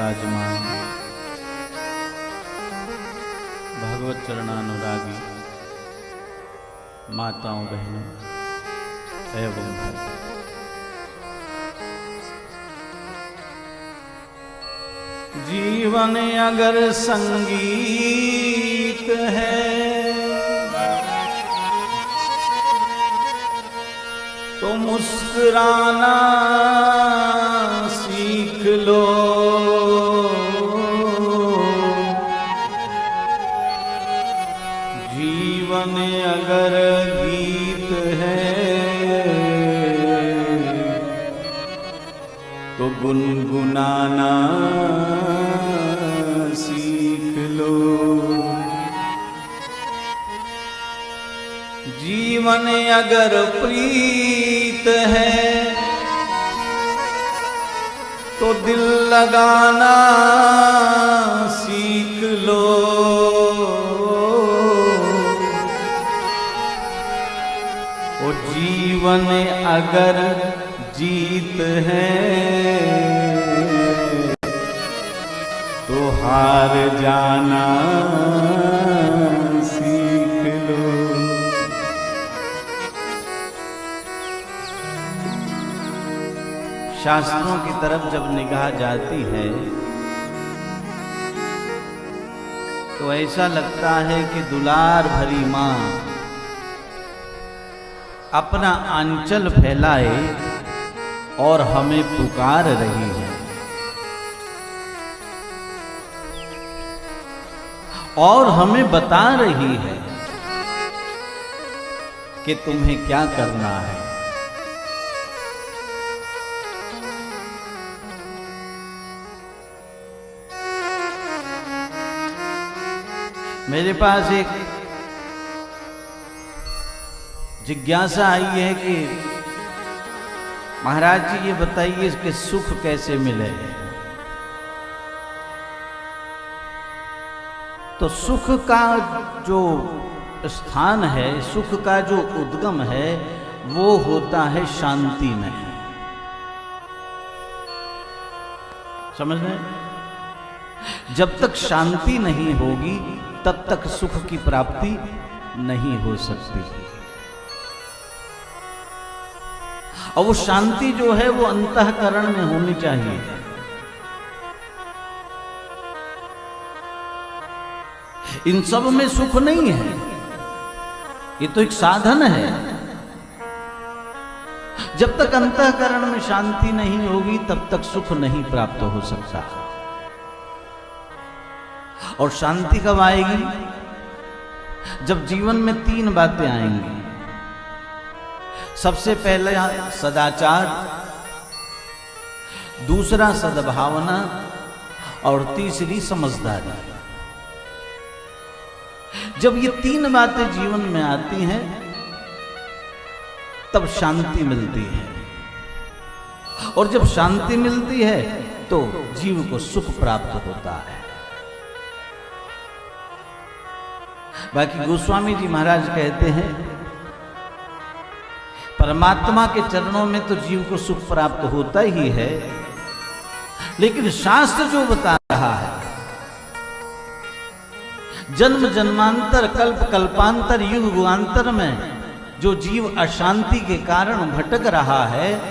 विराजमान भगवत चरणानुरागी माताओं बहनों एवं भाई, जीवन अगर संगीत है तो मुस्कुराना सीख लो। जीवन अगर गीत है तो गुनगुनाना सीख लो। जीवन अगर प्रीत है तो दिल लगाना सीख लो। और जीवन अगर जीत है तो हार जाना सीख लो। शास्त्रों की तरफ जब निगाह जाती है तो ऐसा लगता है कि दुलार भरी मां अपना आंचल फैलाए और हमें पुकार रही है और हमें बता रही है कि तुम्हें क्या करना है। मेरे पास एक जिज्ञासा आई है कि महाराज जी ये बताइए कि सुख कैसे मिले। तो सुख का जो स्थान है, सुख का जो उद्गम है वो होता है शांति में। समझ रहे? जब तक शांति नहीं होगी तब तक सुख की प्राप्ति नहीं हो सकती। और वो शांति जो है वो अंतःकरण में होनी चाहिए। इन सब में सुख नहीं है, ये तो एक साधन है। जब तक अंतःकरण में शांति नहीं होगी तब तक सुख नहीं प्राप्त हो सकता। और शांति कब आएगी? जब जीवन में तीन बातें आएंगी। सबसे पहले सदाचार, दूसरा सद्भावना और तीसरी समझदारी। जब ये तीन बातें जीवन में आती हैं तब शांति मिलती है। और जब शांति मिलती है तो जीव को सुख प्राप्त होता है। बाकी गोस्वामी जी महाराज कहते हैं परमात्मा के चरणों में तो जीव को सुख प्राप्त होता ही है, लेकिन शास्त्र जो बता रहा है जन्म जन्मांतर कल्प कल्पांतर युग युगांतर में जो जीव अशांति के कारण भटक रहा है,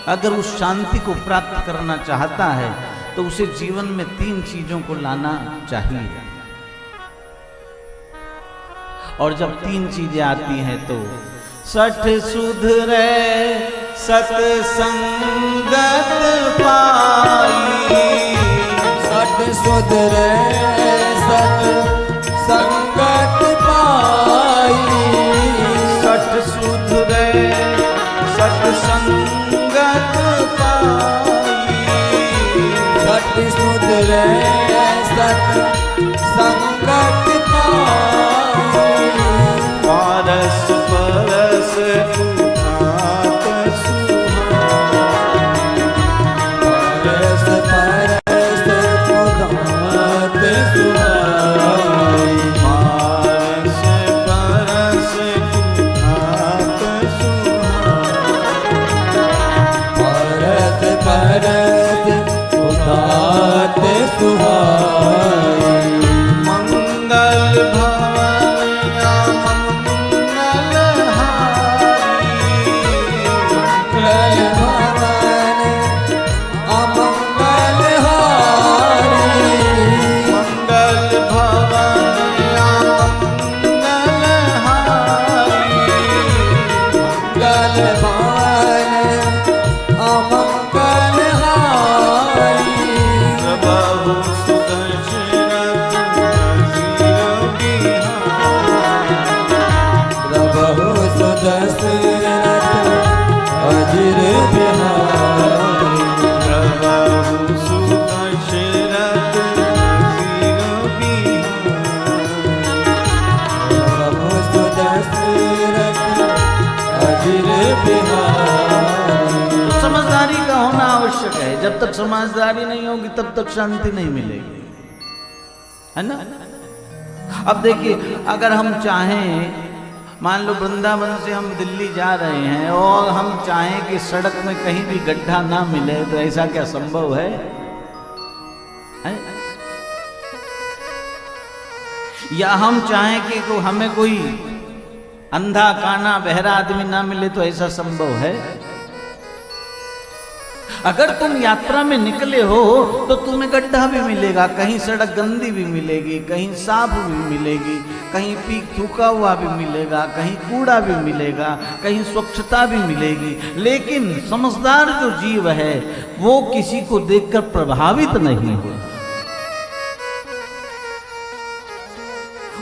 अगर उस शांति को प्राप्त करना चाहता है तो उसे जीवन में तीन चीजों को लाना चाहिए। और जब तीन चीजें आती हैं तो सठ सुधरे सत्संगत पाई, सठ सुधरे सत्संगत पाई, सठ सुधरे सत्संगत पाई, सठ सुधरे सत्संगत पारस परस कुठात सुहाई, परस परस कुठात सुहाई, पारस परस कुठात सुहाई, परस परस कुठात जब तक समझदारी नहीं होगी तब तक शांति नहीं मिलेगी, है ना। अब देखिए, अगर हम चाहें, मान लो वृंदावन से हम दिल्ली जा रहे हैं और हम चाहें कि सड़क में कहीं भी गड्ढा ना मिले, तो ऐसा क्या संभव है? या हम चाहें कि हमें कोई अंधा काना बहरा आदमी ना मिले, तो ऐसा संभव है? अगर तुम यात्रा में निकले हो तो तुम्हें गड्ढा भी मिलेगा, कहीं सड़क गंदी भी मिलेगी, कहीं साफ भी मिलेगी, कहीं पीक थूका हुआ भी मिलेगा, कहीं कूड़ा भी मिलेगा, कहीं स्वच्छता भी मिलेगी। लेकिन समझदार जो जीव है वो किसी को देखकर प्रभावित नहीं हो,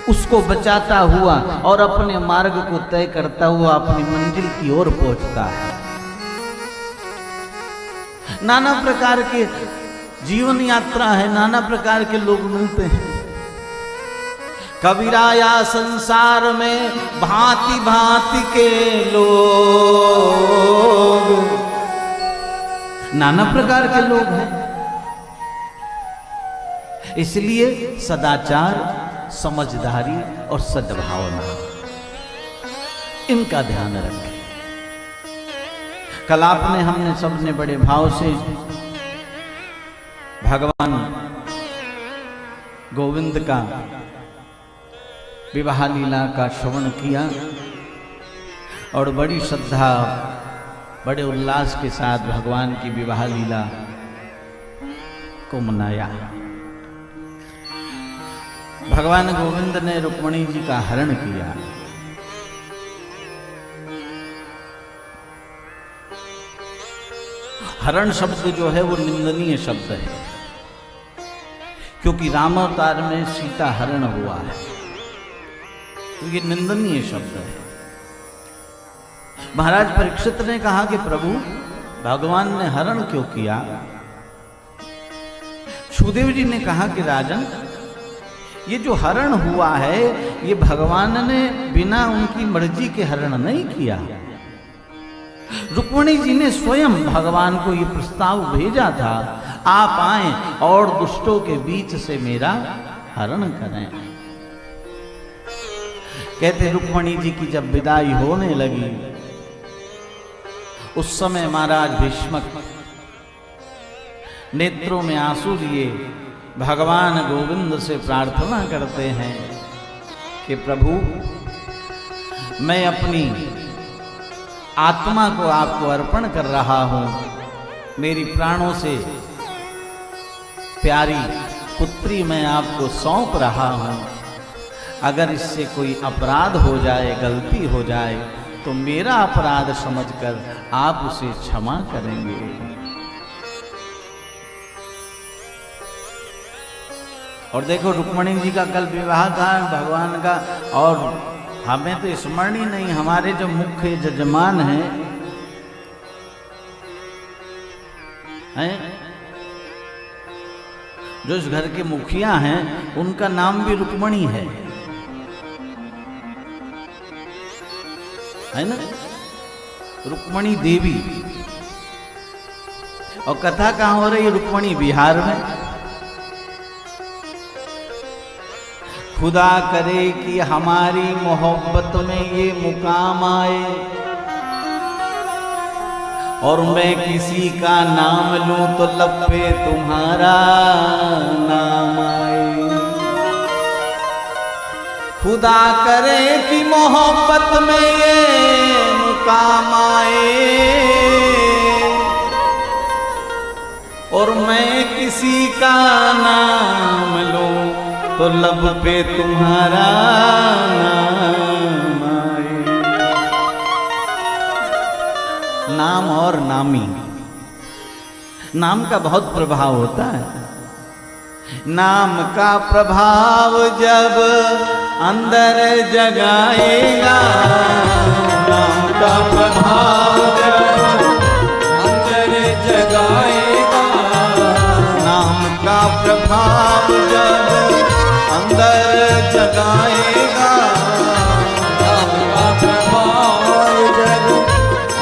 उसको बचाता हुआ और अपने मार्ग को तय करता हुआ अपनी मंजिल की ओर पहुंचता है। नाना प्रकार के जीवन यात्रा है, नाना प्रकार के लोग मिलते हैं। कबीराया संसार में भांति भांति के लोग, नाना प्रकार के लोग हैं। इसलिए सदाचार, समझदारी और सद्भावना, इनका ध्यान रखें। कल आपने, हमने सबने बड़े भाव से भगवान गोविंद का विवाह लीला का श्रवण किया और बड़ी श्रद्धा, बड़े उल्लास के साथ भगवान की विवाह लीला को मनाया। भगवान गोविंद ने रुक्मिणी जी का हरण किया। हरण शब्द जो है वो निंदनीय शब्द है, क्योंकि रामावतार में सीता हरण हुआ है, तो ये निंदनीय शब्द है। महाराज परीक्षित ने कहा कि प्रभु, भगवान ने हरण क्यों किया? सुदेव जी ने कहा कि राजन, ये जो हरण हुआ है ये भगवान ने बिना उनकी मर्जी के हरण नहीं किया। रुक्मिणी जी ने स्वयं भगवान को ये प्रस्ताव भेजा था, आप आए और दुष्टों के बीच से मेरा हरण करें। कहते रुक्मिणी जी की जब विदाई होने लगी, उस समय महाराज भीष्मक नेत्रों में आंसू लिए भगवान गोविंद से प्रार्थना करते हैं कि प्रभु, मैं अपनी आत्मा को आपको अर्पण कर रहा हूं, मेरी प्राणों से प्यारी पुत्री मैं आपको सौंप रहा हूं। अगर इससे कोई अपराध हो जाए, गलती हो जाए, तो मेरा अपराध समझकर आप उसे क्षमा करेंगे। और देखो, रुक्मिणी जी का कल विवाह था भगवान का, और हमें तो स्मरण ही नहीं, हमारे जो मुख्य जजमान हैं जो इस घर के मुखिया हैं, उनका नाम भी रुक्मिणी है ना, रुक्मिणी देवी। और कथा कहाँ हो रही है? रुक्मिणी बिहार में। खुदा करे कि हमारी मोहब्बत में ये मुकाम आए और मैं किसी का नाम लूं तो लब पे तुम्हारा नाम आए। खुदा करे कि मोहब्बत में ये मुकाम आए और मैं किसी का नाम लूं तो लब पे तुम्हारा नाम आए। नाम और नामी, नाम का बहुत प्रभाव होता है। नाम का प्रभाव जब अंदर जगाएगा, नाम का प्रभाव जब अंदर जगाएगा, नाम का प्रभाव जब अंदर जगाएगा, नाम का प्रभाव जब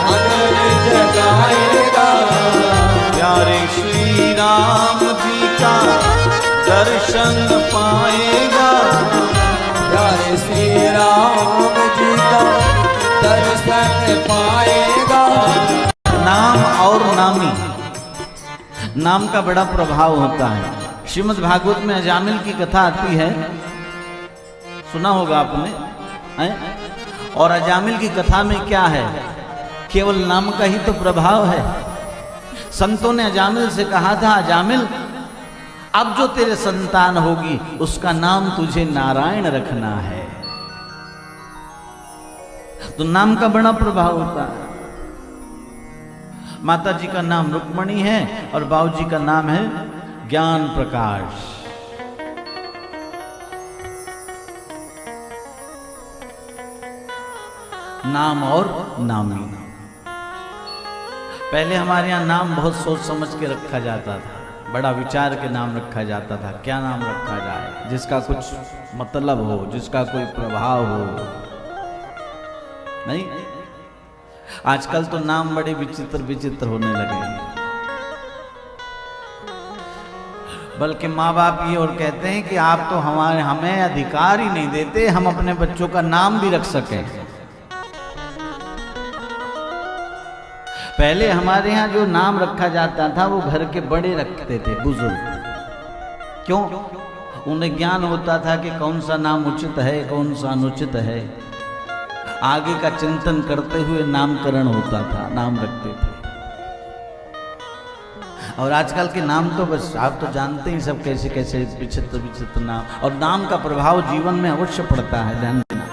अंदर जगाएगा। प्यारे श्री दर्शन पाएगा। प्यारे श्री राम जी का दर्शन पाएगा। नाम और नामी, नाम का बड़ा प्रभाव होता है। श्रीमद् भागवत में अजामिल की कथा आती है, सुना होगा आपने है? और अजामिल की कथा में क्या है, केवल नाम का ही तो प्रभाव है। संतों ने अजामिल से कहा था, अजामिल अब जो तेरे संतान होगी उसका नाम तुझे नारायण रखना है। तो नाम का बड़ा प्रभाव होता है। माता जी का नाम रुक्मणी है और बाबू जी का नाम है ज्ञान प्रकाश। नाम और नामी। पहले हमारे यहाँ नाम बहुत सोच समझ के रखा जाता था, बड़ा विचार के नाम रखा जाता था। क्या नाम रखा जाए जिसका कुछ मतलब हो, जिसका कोई प्रभाव हो। नहीं, आजकल तो नाम बड़े विचित्र विचित्र होने लगे हैं। बल्कि माँ बाप ये और कहते हैं कि आप तो हमें अधिकार ही नहीं देते हम अपने बच्चों का नाम भी रख सकें। पहले हमारे यहाँ जो नाम रखा जाता था वो घर के बड़े रखते थे, बुजुर्ग। क्यों? उन्हें ज्ञान होता था कि कौन सा नाम उचित है, कौन सा अनुचित है। आगे का चिंतन करते हुए नामकरण होता था, नाम रखते थे। और आजकल के नाम तो बस आप तो जानते ही सब कैसे कैसे विचित्र विचित्र नाम। और नाम का प्रभाव जीवन में अवश्य पड़ता है, ध्यान देना।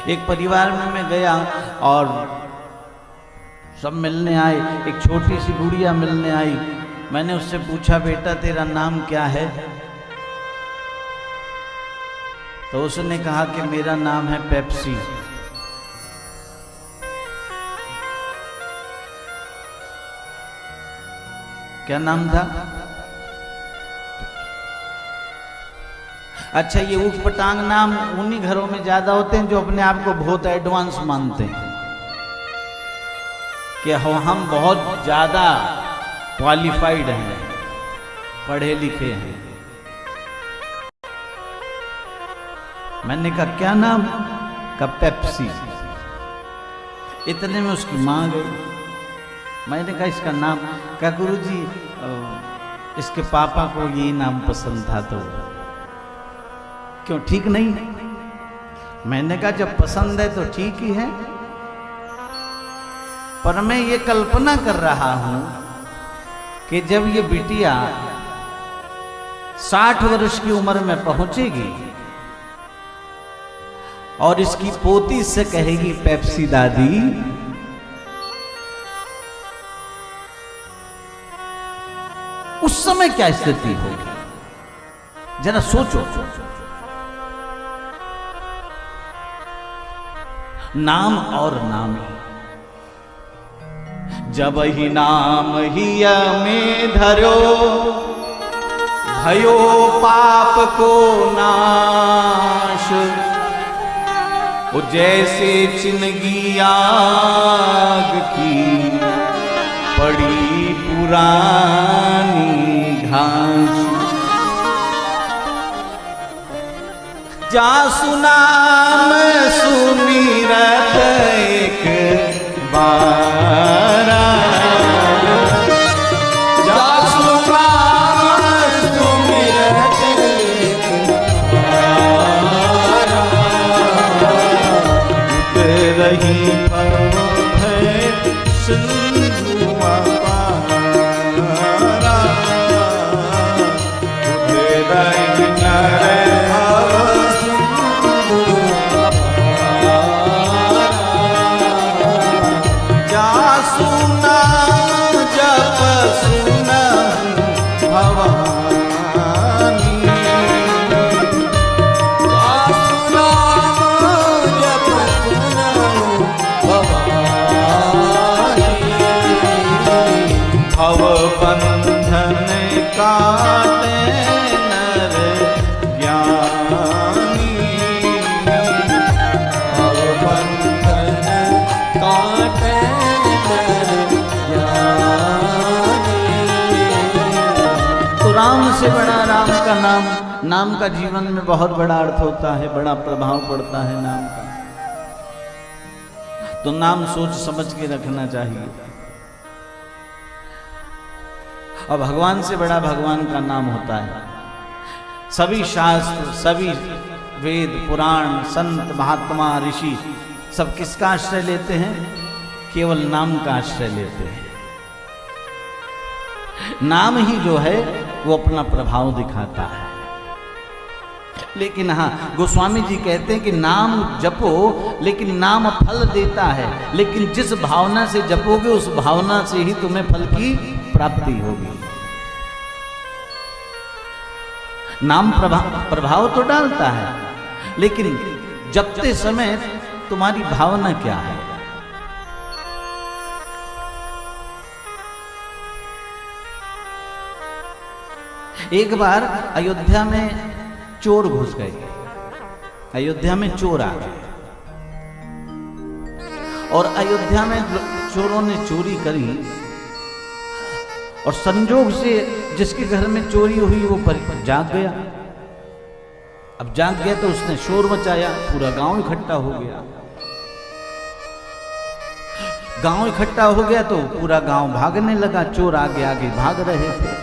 एक परिवार में मैं गया और सब मिलने आए। एक छोटी सी गुड़िया मिलने आई। मैंने उससे पूछा, बेटा तेरा नाम क्या है? तो उसने कहा कि मेरा नाम है पेप्सी। क्या नाम था? अच्छा, ये ऊटपटांग नाम उन्हीं घरों में ज्यादा होते हैं जो अपने आप को बहुत एडवांस मानते हैं कि हम बहुत ज्यादा क्वालिफाइड हैं, पढ़े लिखे हैं। मैंने कहा क्या नाम? का पेप्सी। इतने में उसकी मां गई। मैंने कहा इसका नाम? क्या गुरुजी इसके पापा को ये नाम पसंद था तो क्यों, ठीक नहीं? मैंने कहा जब पसंद है तो ठीक ही है, पर मैं ये कल्पना कर रहा हूं कि जब ये बिटिया 60 वर्ष की उम्र में पहुंचेगी और इसकी पोती से कहेगी पेप्सी दादी, उस समय क्या स्थिति होगी, जरा सोचो। नाम और नामी। जब ही नाम हिया में धरो, भयो पाप को नाश। वो जैसे चिनगी आग की पड़ी पुरानी घास। जासु नाम सुमिरत एक बारा। जासु नाम सुमिरत एक बारा। रही भय सिंधु पारा। रही नर नाम का जीवन में बहुत बड़ा अर्थ होता है, बड़ा प्रभाव पड़ता है नाम का। तो नाम सोच समझ के रखना चाहिए। और भगवान से बड़ा भगवान का नाम होता है। सभी शास्त्र, सभी वेद, पुराण, संत, महात्मा, ऋषि सब किसका आश्रय लेते हैं? केवल नाम का आश्रय लेते हैं। नाम ही जो है वो अपना प्रभाव दिखाता है। लेकिन हाँ, गोस्वामी जी कहते हैं कि नाम जपो, लेकिन नाम फल देता है, लेकिन जिस भावना से जपोगे उस भावना से ही तुम्हें फल की प्राप्ति होगी। नाम प्रभाव तो डालता है, लेकिन जपते समय तुम्हारी भावना क्या है? एक बार अयोध्या में चोर घुस गए। अयोध्या में चोर आ गए और अयोध्या में चोरों ने चोरी करी और संजोग से जिसके घर में चोरी हुई वो जाग गया। अब जाग गया तो उसने शोर मचाया, पूरा गांव इकट्ठा हो गया। गांव इकट्ठा हो गया तो पूरा गांव भागने लगा, चोर आगे आगे भाग रहे थे।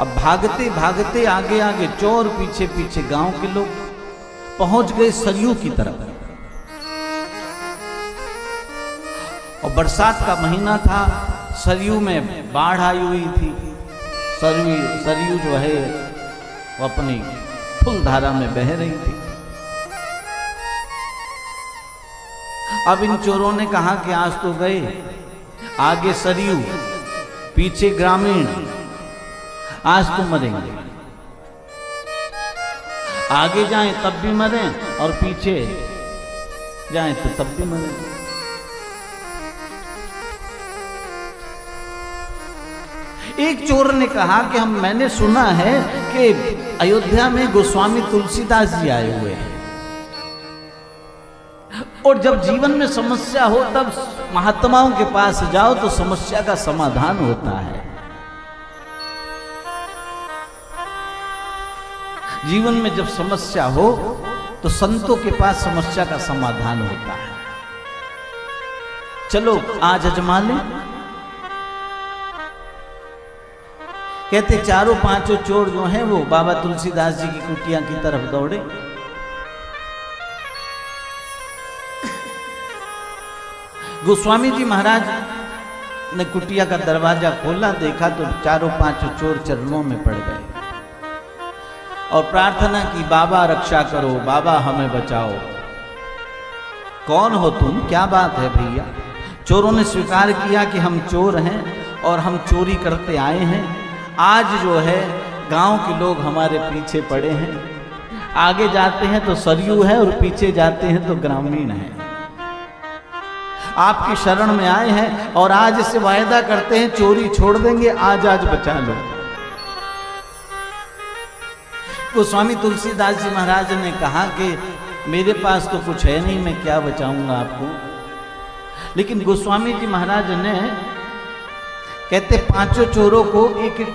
अब भागते भागते आगे आगे चोर, पीछे पीछे गांव के लोग पहुंच गए सरयू की तरफ। और बरसात का महीना था, सरयू में बाढ़ आई हुई थी। सरयू जो है वो अपनी फुल धारा में बह रही थी। अब इन चोरों ने कहा कि आज तो गए, आगे सरयू, पीछे ग्रामीण, आज तो मरेंगे। आगे जाएं तब भी मरें और पीछे जाएं तो तब भी मरें। एक चोर ने कहा कि मैंने सुना है कि अयोध्या में गोस्वामी तुलसीदास जी आए हुए हैं, और जब जीवन में समस्या हो तब महात्माओं के पास जाओ तो समस्या का समाधान होता है। जीवन में जब समस्या हो तो संतों के पास समस्या का समाधान होता है। चलो आज अजमा लें। कहते चारों पांचों चोर जो हैं वो बाबा तुलसीदास जी की कुटिया की तरफ दौड़े। गोस्वामी जी महाराज ने कुटिया का दरवाजा खोला, देखा तो चारों पांचों चोर चरणों में पड़ गए और प्रार्थना की, बाबा रक्षा करो, बाबा हमें बचाओ। कौन हो तुम, क्या बात है भैया? चोरों ने स्वीकार किया कि हम चोर हैं और हम चोरी करते आए हैं। आज जो है गांव के लोग हमारे पीछे पड़े हैं। आगे जाते हैं तो सरयू है और पीछे जाते हैं तो ग्रामीण है। आपकी शरण में आए हैं और आज से वायदा करते हैं चोरी छोड़ देंगे, आज बचा लो। गोस्वामी तुलसीदास जी महाराज ने कहा कि मेरे पास तो कुछ है नहीं, मैं क्या बचाऊंगा आपको। लेकिन गोस्वामी जी महाराज ने कहते पांचों चोरों को एक एक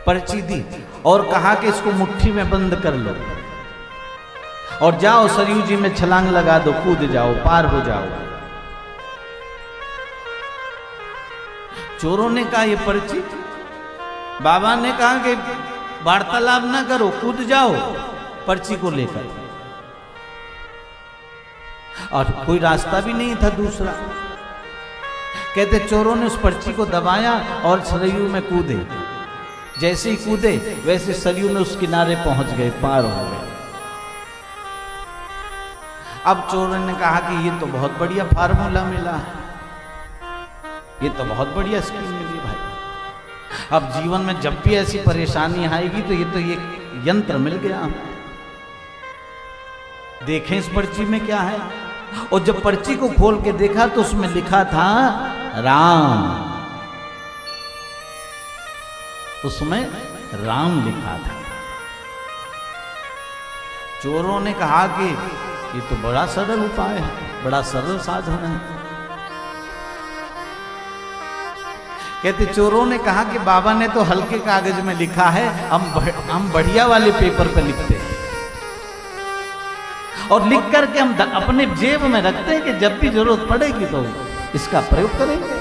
पर्ची दी और कहा कि इसको मुट्ठी में बंद कर लो और जाओ सरयू जी में छलांग लगा दो, कूद जाओ, पार हो जाओ। चोरों ने कहा ये पर्ची, बाबा ने कहा कि वार्तालाप ना करो, कूद जाओ पर्ची को लेकर। और कोई रास्ता भी नहीं था दूसरा। कहते चोरों ने उस पर्ची को दबाया और सरयू में कूदे। जैसे ही कूदे वैसे सरयू में उस किनारे पहुंच गए, पार हो गए। अब चोरों ने कहा कि ये तो बहुत बढ़िया फार्मूला मिला, ये तो बहुत बढ़िया स्कीम मिली भाई। अब जीवन में जब भी ऐसी परेशानी आएगी तो ये यंत्र मिल गया। देखें इस पर्ची में क्या है। और जब पर्ची को खोल के देखा तो उसमें लिखा था राम। उसमें राम लिखा था। चोरों ने कहा कि ये तो बड़ा सरल उपाय है, बड़ा सरल साधन है। कहते चोरों ने कहा कि बाबा ने तो हल्के कागज में लिखा है, हम बढ़िया वाले पेपर पे लिखते हैं और लिख करके हम अपने जेब में रखते हैं कि जब भी जरूरत पड़ेगी तो इसका प्रयोग करेंगे।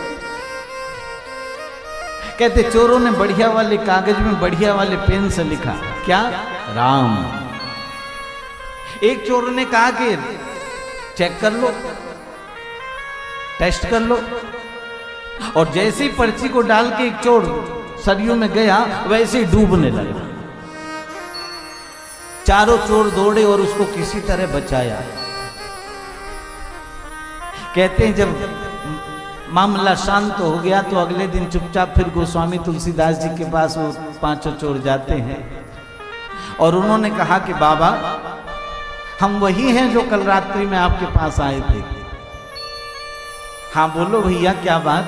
कहते चोरों ने बढ़िया वाले कागज में बढ़िया वाले पेन से लिखा, क्या? राम। एक चोर ने कहा कि चेक कर लो, टेस्ट कर लो, और जैसे ही पर्ची को डाल के एक चोर सरयू में गया वैसे ही डूबने लगा। चारों चोर दौड़े और उसको किसी तरह बचाया। कहते हैं जब मामला शांत हो गया तो अगले दिन चुपचाप फिर गोस्वामी तुलसीदास जी के पास वो पांचों चोर जाते हैं और उन्होंने कहा कि बाबा हम वही हैं जो कल रात्रि में आपके पास आए थे। हाँ बोलो भैया क्या बात?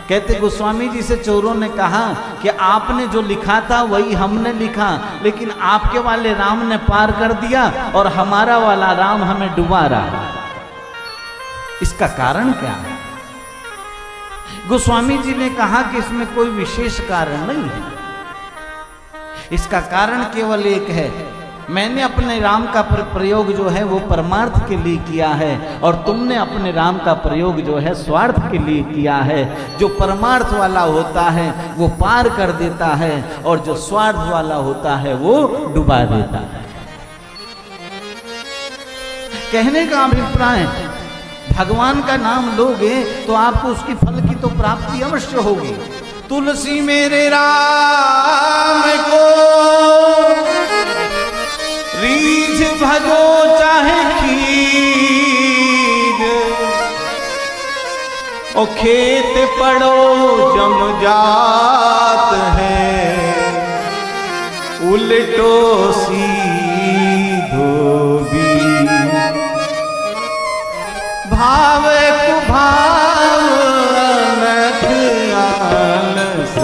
कहते गोस्वामी जी से चोरों ने कहा कि आपने जो लिखा था वही हमने लिखा, लेकिन आपके वाले राम ने पार कर दिया और हमारा वाला राम हमें डुबा रहा। इसका कारण क्या है? गोस्वामी जी ने कहा कि इसमें कोई विशेष कारण नहीं है, इसका कारण केवल एक है, मैंने अपने राम का प्रयोग जो है वो परमार्थ के लिए किया है और तुमने अपने राम का प्रयोग जो है स्वार्थ के लिए किया है। जो परमार्थ वाला होता है वो पार कर देता है और जो स्वार्थ वाला होता है वो डुबा देता है। कहने का अभिप्राय, भगवान का नाम लोगे तो आपको उसकी फल की तो प्राप्ति अवश्य होगी। तुलसी मेरे राम को रीझ भजो चाहे खीर, ओ खेत पड़ो जम जात है, उल्टो सीधो भी, भाव कुभाव नख आलस,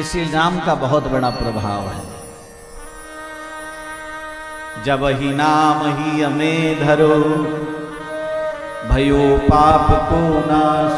इसी नाम का बहुत बड़ा प्रभाव है। जब ही नाम ही हमें धरो, भयो पाप को नाश,